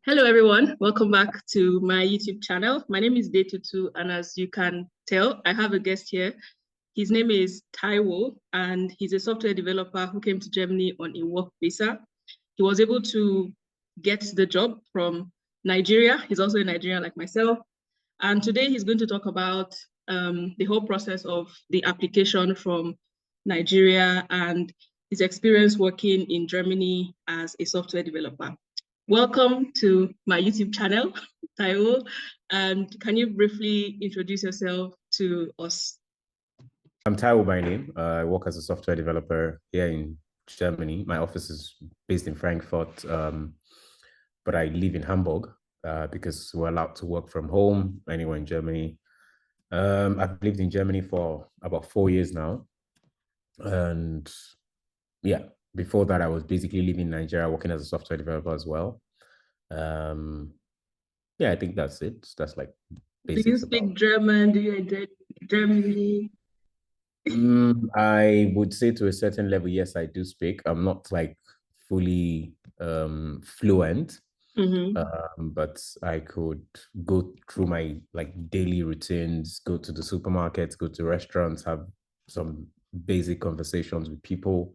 Hello, everyone. Welcome back to my YouTube channel. My name is Detutu, and as you can tell, I have a guest here. His name is Taiwo, and he's a software developer who came to Germany on a work visa. He was able to get the job from Nigeria. He's also a Nigerian like myself. And today he's going to talk about the whole process of the application from Nigeria and his experience working in Germany as a software developer. Welcome to my YouTube channel, Taiwo. And can you briefly introduce yourself to us? I'm Taiwo by name. I work as a software developer here in Germany. My office is based in Frankfurt, but I live in Hamburg because we're allowed to work from home anywhere in Germany. I've lived in Germany for about 4 years now. And yeah, before that, I was basically living in Nigeria, working as a software developer as well. Yeah, I think that's it. That's like Do you speak German? Do you enjoy Germany? I would say to a certain level, yes, I do speak. I'm not like fully fluent, but I could go through my like daily routines, go to the supermarkets, go to restaurants, have some basic conversations with people.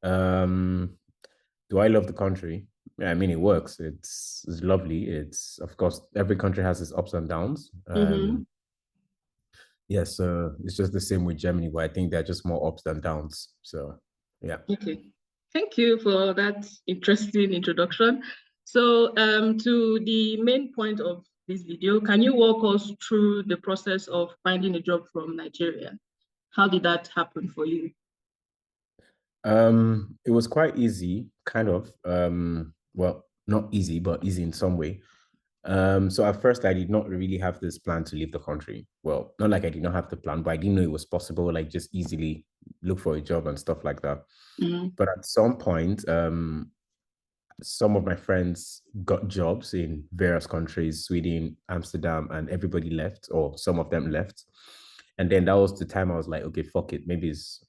Do I love the country? Yeah, I mean, it works. It's lovely. It's, of course, every country has its ups and downs. Yes, it's just the same with Germany, where I think they're just more ups than downs. So, yeah. Okay. Thank you for that interesting introduction. So, to the main point of this video, can you walk us through the process of finding a job from Nigeria? How did that happen for you? It was quite easy, kind of. Well, not easy, but easy in some way. So at first I did not really have this plan to leave the country. Well, not like I did not have the plan, but I didn't know it was possible, like just easily look for a job and stuff like that. But at some point, some of my friends got jobs in various countries, Sweden, Amsterdam, and everybody left, or some of them left. And then that was the time I was like, okay, fuck it. Maybe it's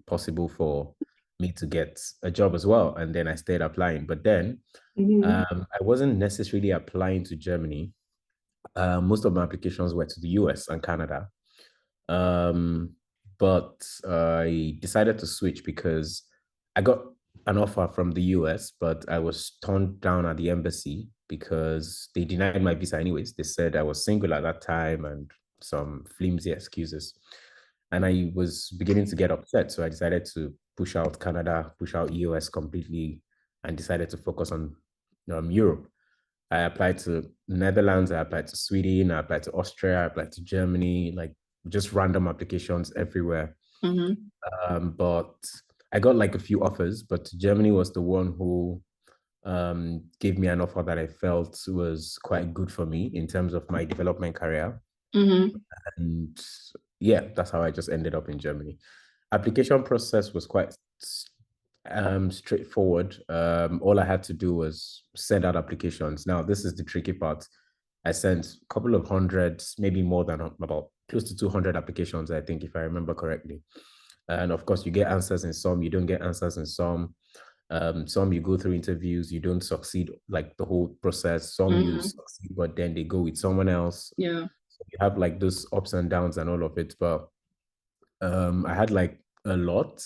possible for me to get a job as well. And then I started applying. But then I wasn't necessarily applying to Germany. Most of my applications were to the US and Canada. But I decided to switch because I got an offer from the US, but I was turned down at the embassy because they denied my visa anyways. They said I was single at that time and some flimsy excuses. And I was beginning to get upset. So I decided to push out Canada, push out US completely, and decided to focus on Europe. I applied to Netherlands, I applied to Sweden, I applied to Austria, I applied to Germany, like just random applications everywhere. But I got like a few offers, but Germany was the one who gave me an offer that I felt was quite good for me in terms of my development career. And yeah, that's how I just ended up in Germany. Application process was quite straightforward. All I had to do was send out applications. Now, this is the tricky part. I sent a couple of hundreds, maybe more than about close to 200 applications, I think, if I remember correctly. And of course, you get answers in some, you don't get answers in some. Some you go through interviews, you don't succeed like the whole process. Some you succeed, but then they go with someone else. Yeah. So you have like those ups and downs and all of it. But I had like a lot,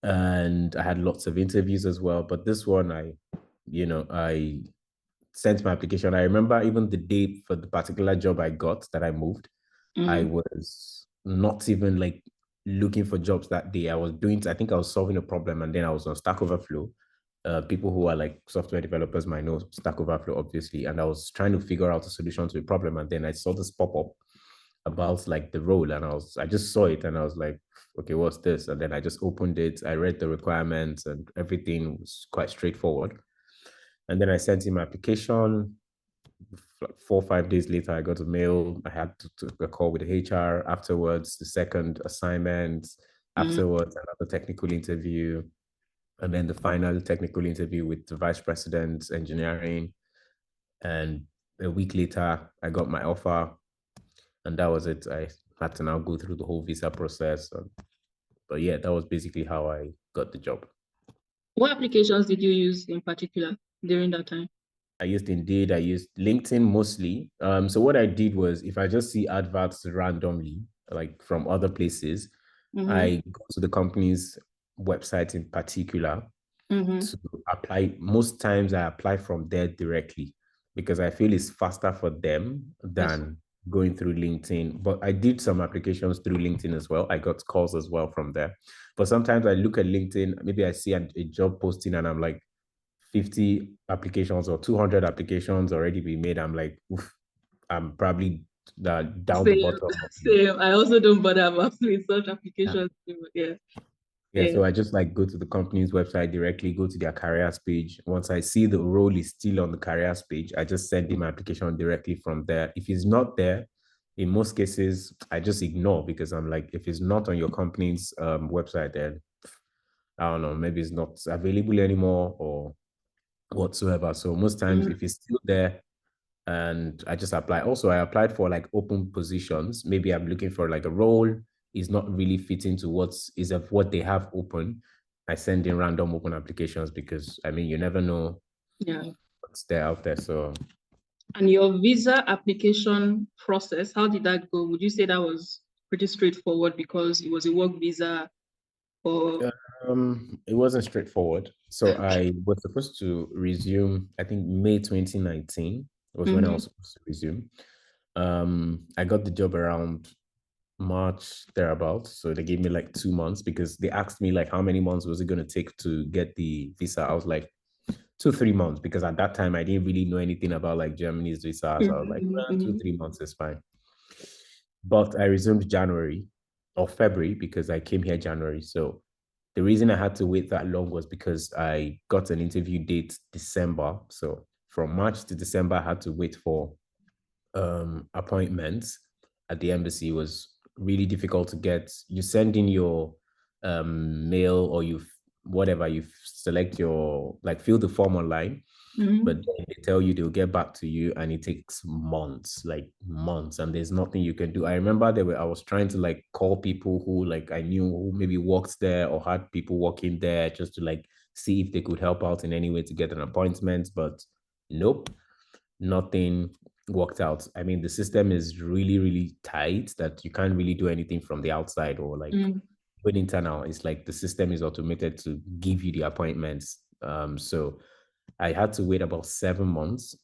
and I had lots of interviews as well. But this one, I sent my application. I remember even the day for the particular job I got that I moved, I was not even like looking for jobs that day. I think I was solving a problem, and then I was on Stack Overflow. People who are like software developers might know Stack Overflow, obviously. And I was trying to figure out a solution to a problem. And then I saw this pop up about like the role, and I just saw it and I was like, okay, what's this? And then I just opened it. I read the requirements and everything was quite straightforward. And then I sent in my application. 4 or 5 days later, I got a mail. I had to a call with the HR afterwards, the second assignment, afterwards, another technical interview, and then the final technical interview with the vice president, engineering. And a week later, I got my offer, and that was it. I had to now go through the whole visa process. But yeah, that was basically how I got the job. What applications did you use in particular during that time? I used Indeed. I used LinkedIn mostly. So what I did was, if I just see adverts randomly, like from other places, I go to the company's website in particular to apply. Most times I apply from there directly because I feel it's faster for them Yes. than going through LinkedIn. But I did some applications through LinkedIn as well. I got calls as well from there. But sometimes I look at LinkedIn, maybe I see a job posting and I'm like, 50 applications or 200 applications already been made. I'm like, oof, I'm probably down the Same, bottom of the. same. I also don't bother about filling such Yeah. applications. Yeah. Yeah, Yeah. so I just like go to the company's website directly, go to their careers page. Once I see the role is still on the careers page, I just send in my application directly from there. If it's not there, in most cases, I just ignore because I'm like, if it's not on your company's website, then I don't know, maybe it's not available anymore or whatsoever. So most times, if it's still there, and I just apply. Also, I applied for like open positions. Maybe I'm looking for like a role is not really fitting to what's is of what they have open. I send in random open applications because I mean you never know Yeah. what's there out there. So And your visa application process, how did that go? Would you say that was pretty straightforward because it was a work visa or it wasn't straightforward. So I was supposed to resume, I think May 2019 was when I was supposed to resume. I got the job around March thereabouts. So they gave me like 2 months because they asked me like how many months was it going to take to get the visa. I was like 2 3 months because at that time I didn't really know anything about like Germany's visa. So I was like, well, 2 3 months is fine. But I resumed January or February because I came here January. So the reason I had to wait that long was because I got an interview date December. So from March to December, I had to wait for appointments at the embassy. Was really difficult to get. You send in your mail or you whatever you select your like fill the form online, but then they tell you they'll get back to you and it takes months, like months, and there's nothing you can do. I remember I was trying to like call people who like I knew who maybe worked there or had people working there just to like see if they could help out in any way to get an appointment, but nope, nothing worked out. I mean, the system is really, really tight that you can't really do anything from the outside or like when internal. It's like the system is automated to give you the appointments. So I had to wait about 7 months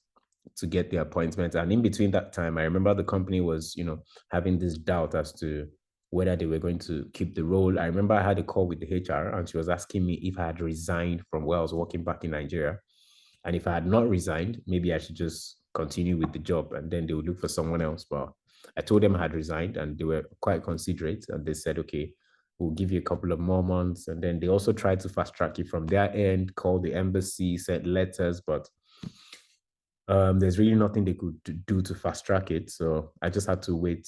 to get the appointment. And in between that time, I remember the company was, having this doubt as to whether they were going to keep the role. I remember I had a call with the HR and she was asking me if I had resigned from where I was working back in Nigeria. And if I had not resigned, maybe I should just continue with the job and then they would look for someone else. But I told them I had resigned and they were quite considerate and they said, okay, we'll give you a couple of more months. And then they also tried to fast track it from their end, call the embassy, sent letters, but there's really nothing they could do to fast track it. So I just had to wait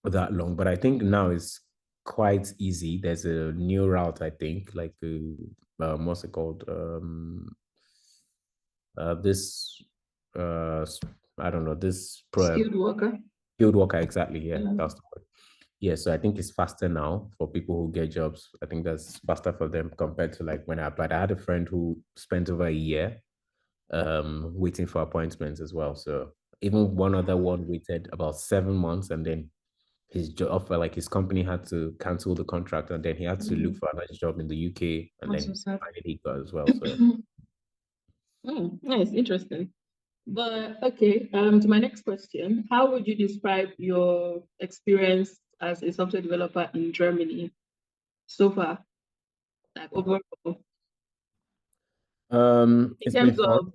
that long. But I think now it's quite easy. There's a new route, I think, like what's it called? This I don't know, this skilled worker? field worker, exactly. Yeah, Yeah. that's the word. Yeah, so I think it's faster now for people who get jobs. I think that's faster for them compared to like when I applied. I had a friend who spent over a year waiting for appointments as well. So even one other one waited about 7 months and then his job like his company had to cancel the contract and then he had to look for another job in the UK and That's so then sad. finally he got as well. So Nice, interesting. But okay, to my next question, how would you describe your experience as a software developer in Germany so far, like overall, in it's been terms fun. of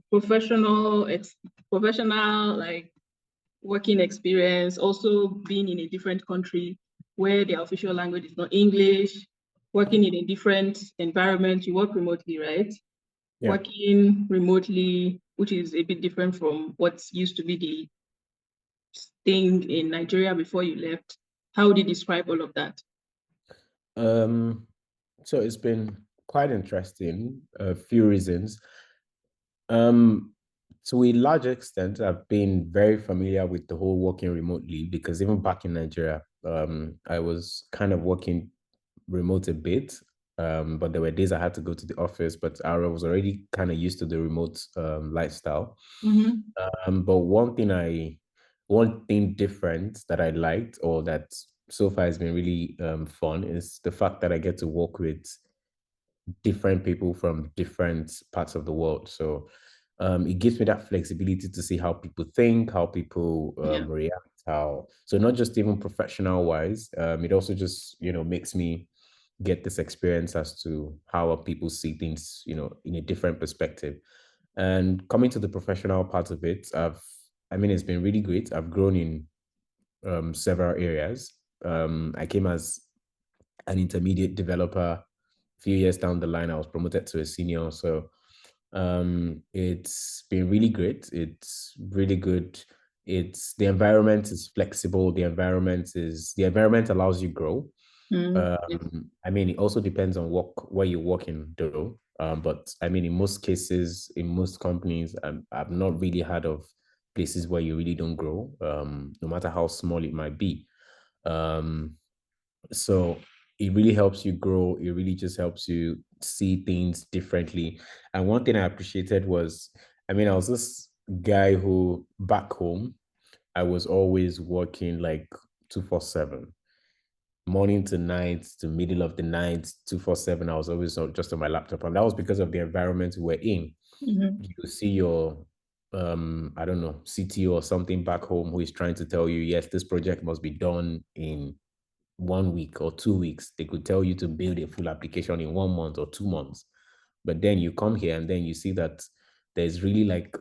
professional like working experience, also being in a different country where their official language is not English, working in a different environment, you work remotely, right? Yeah. Working remotely, which is a bit different from what used to be the thing in Nigeria before you left. How would you describe all of that? Um so it's been quite interesting. A few reasons. Um, to a large extent, I've been very familiar with the whole working remotely because even back in Nigeria, I was kind of working remote a bit. but there were days I had to go to the office, but I was already kind of used to the remote lifestyle. But one thing different that I liked, or that so far has been really fun, is the fact that I get to work with different people from different parts of the world. So it gives me that flexibility to see how people think, how people Yeah. react, how, so not just even professional wise, it also just, makes me get this experience as to how people see things, in a different perspective. And coming to the professional part of it, it's been really great. I've grown in several areas. I came as an intermediate developer. A few years down the line, I was promoted to a senior. So it's been really great. It's really good. It's The environment is flexible. The environment allows you grow. Yes. It also depends on where you're working though. But in most cases, in most companies, I've not really heard of places where you really don't grow, no matter how small it might be. Um, so it really helps you grow. It really just helps you see things differently. And one thing I appreciated was, I was this guy who back home, I was always working like 247, morning to night to middle of the night, 247. I was always just on my laptop. And that was because of the environment we were in. You see your I don't know, CTO or something back home who is trying to tell you, yes, this project must be done in 1 week or 2 weeks. They could tell you to build a full application in 1 month or 2 months. But then you come here and then you see that there's really like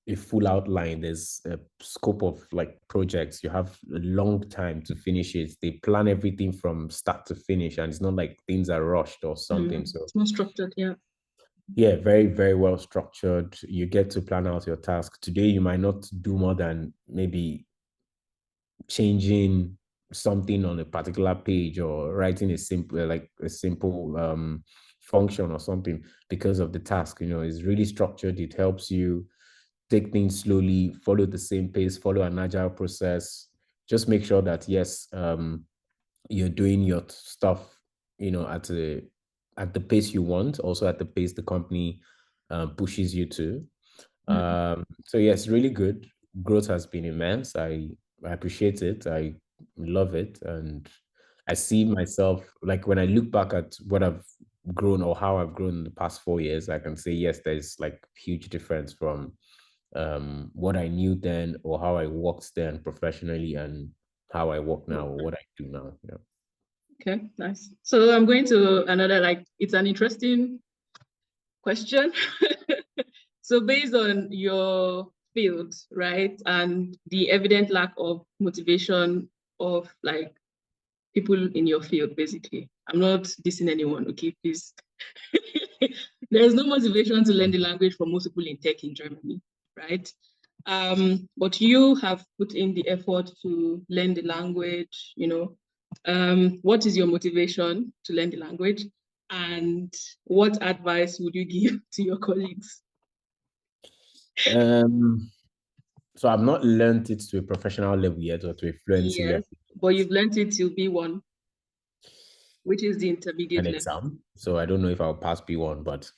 a full outline. There's a scope of like projects. You have a long time to finish it. They plan everything from start to finish, and it's not like things are rushed or something. So It's more structured, yeah. yeah, very, very well structured. You get to plan out your task. Today, you might not do more than maybe changing something on a particular page or writing a simple function or something because of the task. It's really structured. It helps you take things slowly, follow the same pace, follow an agile process. Just make sure that yes, you're doing your stuff, at the pace you want, also at the pace the company pushes you to. So yes, really good. Growth has been immense. I appreciate it. I love it. And I see myself, like when I look back at what I've grown or how I've grown in the past 4 years, I can say, yes, there's like huge difference from what I knew then or how I worked then professionally and how I work now or what I do now. Yeah. Okay, nice. So I'm going to another, like, it's an interesting question. So based on your field, right, and the evident lack of motivation of like people in your field, basically. I'm not dissing anyone, okay, please. There's no motivation to learn the language for most people in tech in Germany, right? But you have put in the effort to learn the language, what is your motivation to learn the language? And what advice would you give to your colleagues? So I've not learned it to a professional level yet or to a fluency Yes, level. but you've learned it to B1, which is the intermediate An level. exam. So I don't know if I'll pass B1, but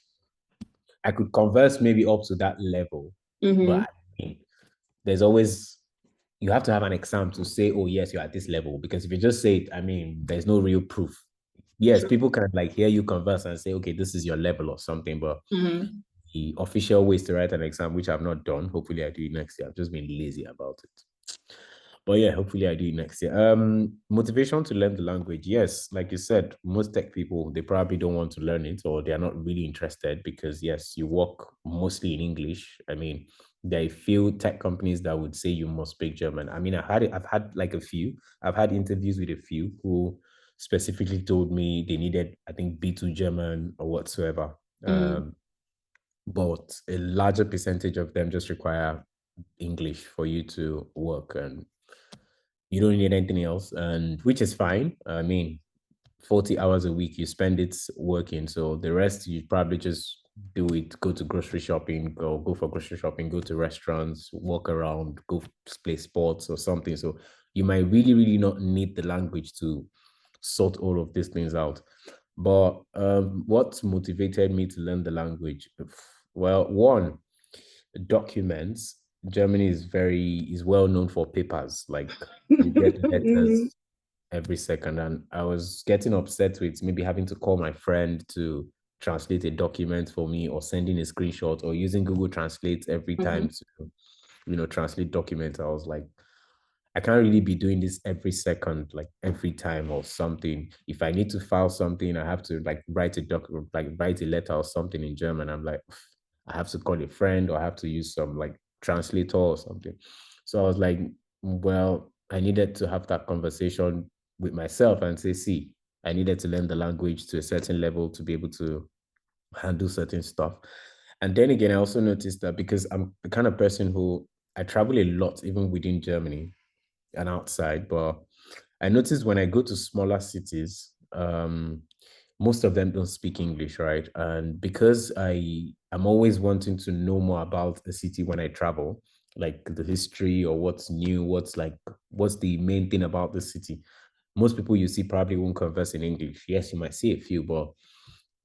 I could converse maybe up to that level. But there's always, you have to have an exam to say, oh, yes, you're at this level. Because if you just say it, there's no real proof. Yes, True. people can like hear you converse and say, okay, this is your level or something. But Mm-hmm. the official ways to write an exam, which I've not done, hopefully I do it next year. I've just been lazy about it. But yeah, hopefully I do it next year. Motivation to learn the language. Yes, like you said, most tech people, they probably don't want to learn it or they're not really interested because yes, you work mostly in English. There are a few tech companies that would say you must speak German. I've had like a few. I've had interviews with a few who specifically told me they needed, I think, B2 German or whatsoever. But a larger percentage of them just require English for you to work, and you don't need anything else, and which is fine. 40 hours a week, you spend it working. So the rest, you probably just do it, go to grocery shopping, go for grocery shopping, go to restaurants, walk around, go play sports or something. So you might really, really not need the language to sort all of these things out. But what motivated me to learn the language? Well, one, documents. Germany is well known for papers. Like you get Mhm. letters every second, and I was getting upset with maybe having to call my friend to translate a document for me, or sending a screenshot, or using Google Translate every time Mhm. to, translate documents. I was like, I can't really be doing this every second, like every time or something. If I need to file something, I have to like write a letter or something in German. I'm like, I have to call a friend, or I have to use some like translator or something. So I was like, well, I needed to have that conversation with myself and say, see, I needed to learn the language to a certain level to be able to handle certain stuff. And then again, I also noticed that because I'm the kind of person who I travel a lot, even within Germany and outside. But I noticed when I go to smaller cities, most of them don't speak English, right? And because I'm always wanting to know more about the city when I travel, like the history or what's new, what's the main thing about the city. Most people you see probably won't converse in English. Yes, you might see a few, but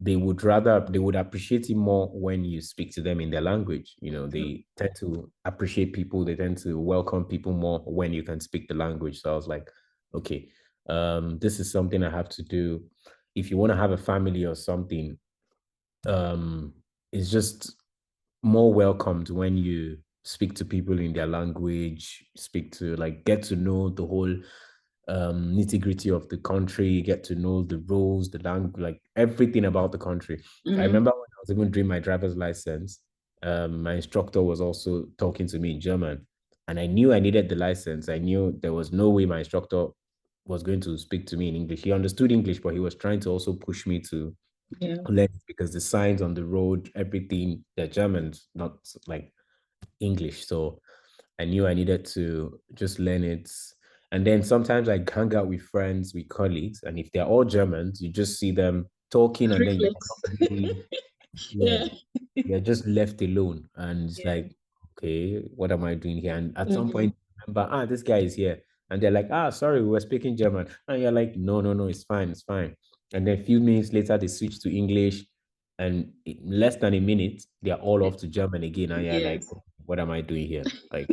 they would appreciate it more when you speak to them in their language. They tend to appreciate people, they tend to welcome people more when you can speak the language. So I was like, okay, this is something I have to do. If you want to have a family or something, um it's just more welcomed when you speak to people in their language, speak to like get to know the whole nitty-gritty of the country, get to know the rules, the language, like everything about the country. I Mhm. remember when I was even doing my driver's license, my instructor was also talking to me in German, and I knew I needed the license. I knew there was no way my instructor was going to speak to me in English. He understood English, but he was trying to also push me to Yeah. learn because the signs on the road, everything, they're Germans, not like English. So I knew I needed to just learn it. And then sometimes I hang out with friends, with colleagues, and if they're all Germans, you just see them talking, and then you're Reflex. not really, yeah, Yeah. you're just left alone. And it's Yeah. like, okay, what am I doing here? And at some Mhm. point, remember, this guy is here. And they're like, sorry, we were speaking German. And you're like, no, no, no, it's fine, it's fine. And then a few minutes later, they switch to English. And in less than a minute, they're all off to German again. And you're like, Yes. what am I doing here? Like,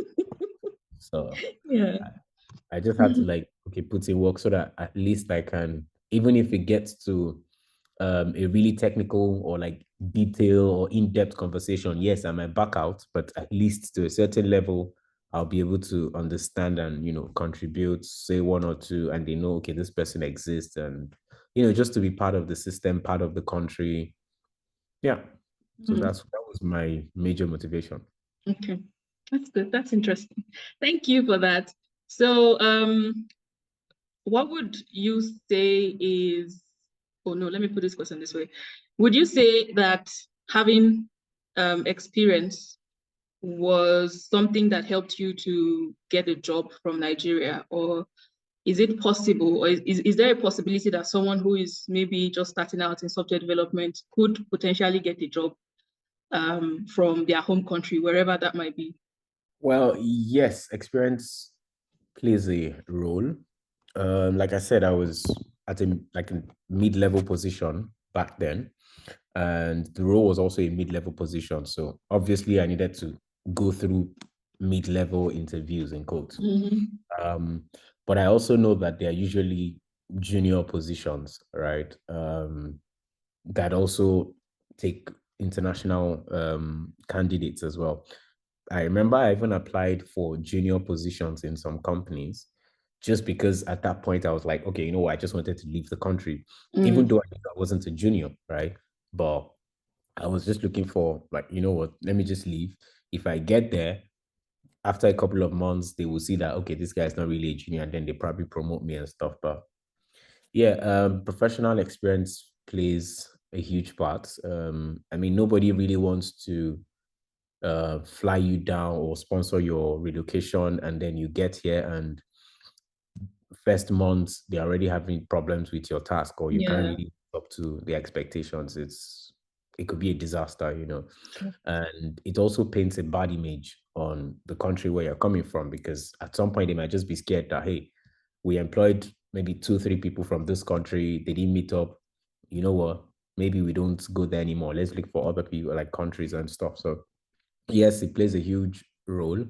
so Yeah. I just had to Mhm. like, okay, put in work so that at least I can, even if it gets to a really technical or like detail or in-depth conversation, yes, I might back out, but at least to a certain level, I'll be able to understand and, contribute, say one or two, and they know, okay, this person exists, and, just to be part of the system, part of the country. Yeah. So Mhm. that was my major motivation. Okay. That's good. That's interesting. Thank you for that. So, what would you say is, oh no, let me put this question this way. Would you say that having experience was something that helped you to get a job from Nigeria? Or is it possible, or is there a possibility that someone who is maybe just starting out in software development could potentially get a job from their home country, wherever that might be? Well, yes, experience plays a role. Like I said, I was at a mid-level position back then, and the role was also a mid-level position. So obviously, I needed to go through mid-level interviews in quotes. Mhm. Um, but I also know that they are usually junior positions, right? That also take international candidates as well. I remember I even applied for junior positions in some companies just because at that point I was like, okay, you know what, I just wanted to leave the country, even Mm. though I knew I wasn't a junior, right? But I was just looking for, like, you know what, let me just leave. If I get there, after a couple of months, they will see that, okay, this guy's not really a junior, and then they probably promote me and stuff. But yeah, professional experience plays a huge part. I mean, nobody really wants to fly you down or sponsor your relocation, and then you get here and first month they're already having problems with your task, or you can't Yeah. really live up to the expectations. It could be a disaster, and it also paints a bad image on the country where you're coming from, because at some point they might just be scared that, hey, we employed maybe two, three people from this country, they didn't meet up, you know what, maybe we don't go there anymore. Let's look for other people, like countries and stuff. So yes, it plays a huge role.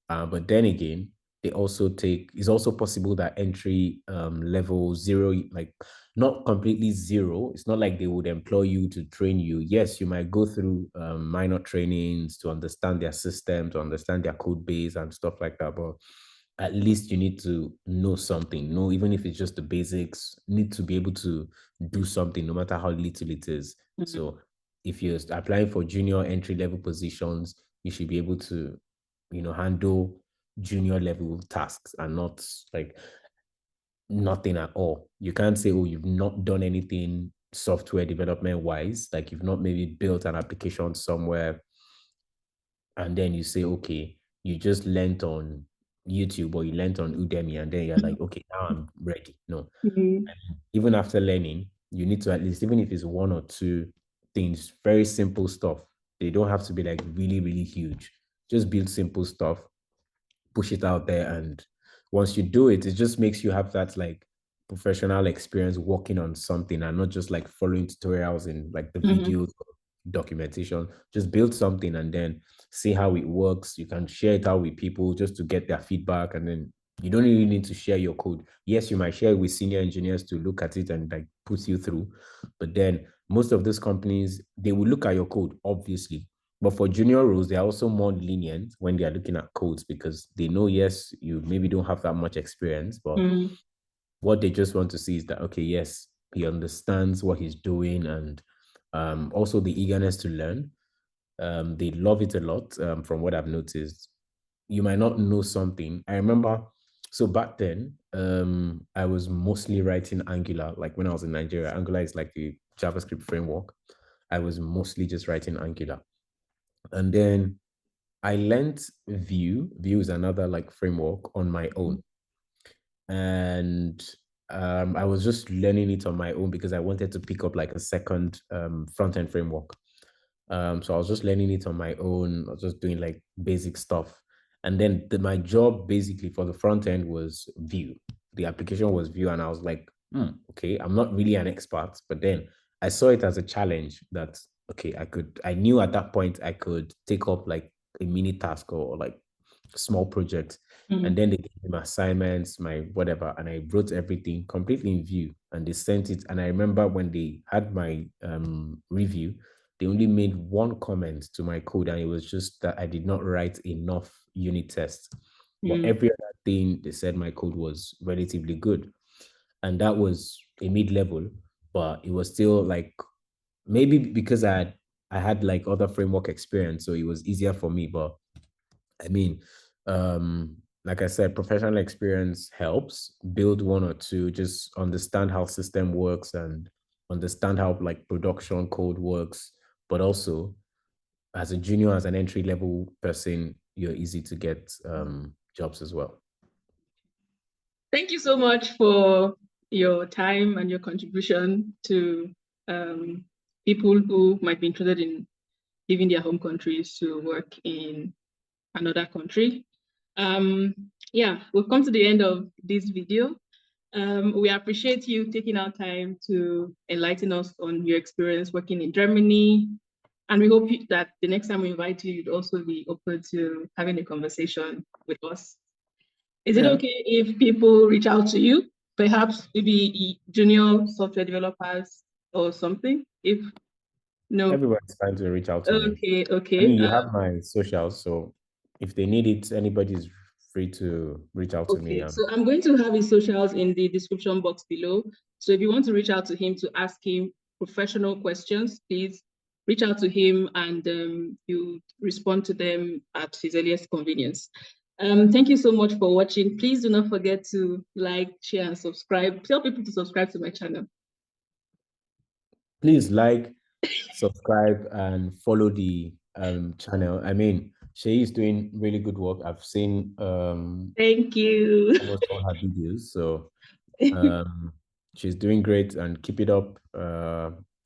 But then again, they also take, it's also possible that entry level zero, like not completely zero. It's not like they would employ you to train you. Yes, you might go through minor trainings to understand their system, to understand their code base and stuff like that. But at least you need to know something. No, even if it's just the basics, need to be able to do something, no matter how little it is. Mhm. So if you're applying for junior entry level positions, you should be able to, handle junior level tasks and not like nothing at all. You can't say, oh, you've not done anything software development wise, like you've not maybe built an application somewhere, and then you say, okay, you just learned on YouTube or you learned on Udemy, and then you're like, okay, now I'm ready. No, Mhm. even after learning, you need to at least, even if it's one or two things, very simple stuff. They don't have to be like really, really huge. Just build simple stuff, push it out there. And once you do it, it just makes you have that like professional experience working on something and not just like following tutorials in like the Mhm. videos or documentation. Just build something and then see how it works. You can share it out with people just to get their feedback. And then you don't really need to share your code. Yes, you might share it with senior engineers to look at it and like put you through. But then most of these companies, they will look at your code, obviously, but for junior roles, they're also more lenient when they are looking at codes because they know, yes, you maybe don't have that much experience, but Mhm. what they just want to see is that, okay, yes, he understands what he's doing, and also the eagerness to learn. They love it a lot, from what I've noticed. You might not know something. I remember, so back then, I was mostly writing Angular. Like when I was in Nigeria, Angular is like the JavaScript framework. I was mostly just writing Angular. And then I learned Vue. Vue is another like framework on my own. And I was just learning it on my own because I wanted to pick up like a second front end framework. So I was just learning it on my own. I was just doing like basic stuff. And then my job basically for the front end was Vue. The application was Vue. And I was like, okay, I'm not really an expert. But then I saw it as a challenge that, okay, I knew at that point I could take up like a mini task or like a small project. And Mhm. then they gave me my assignments, my whatever, and I wrote everything completely in Vue. And they sent it. And I remember when they had my review, they only made one comment to my code, and it was just that I did not write enough unit tests. But Mhm. every other thing, they said my code was relatively good. And that was a mid-level, but it was still like maybe because I had like other framework experience, so it was easier for me. But I mean, like I said, professional experience helps. Build one or two, just understand how system works and understand how like production code works. But also, as a junior, as an entry level person, you're easy to get jobs as well. Thank you so much for your time and your contribution to um, people who might be interested in leaving their home countries to work in another country. Yeah, we've come to the end of this video. We appreciate you taking our time to enlighten us on your experience working in Germany. And we hope that the next time we invite you, you'd also be open to having a conversation with us. Is it Yeah, okay if people reach out to you? Perhaps maybe junior software developers or something? If no, everybody's trying to reach out to me. okay, I okay. mean, you have my socials, so if they need it, anybody's free to reach out to me. Okay, so I'm going to have his socials in the description box below. So if you want to reach out to him to ask him professional questions, please reach out to him and you respond to them at his earliest convenience. Thank you so much for watching. Please do not forget to like, share, and subscribe. Tell people to subscribe to my channel. Please like, subscribe, and follow the channel. I mean, Shay is doing really good work. I've seen Thank you. almost all her videos, so um she's doing great, and keep it up.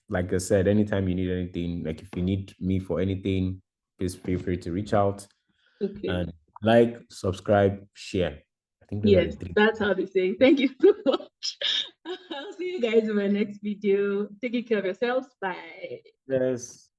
Like I said, anytime you need anything, like if you need me for anything, please feel free to reach out. Okay. And like, subscribe, share. I think those are the Yes, three. that's how they say. Thank you so much. I'll see you guys in my next video. Taking care of yourselves. Bye. Yes.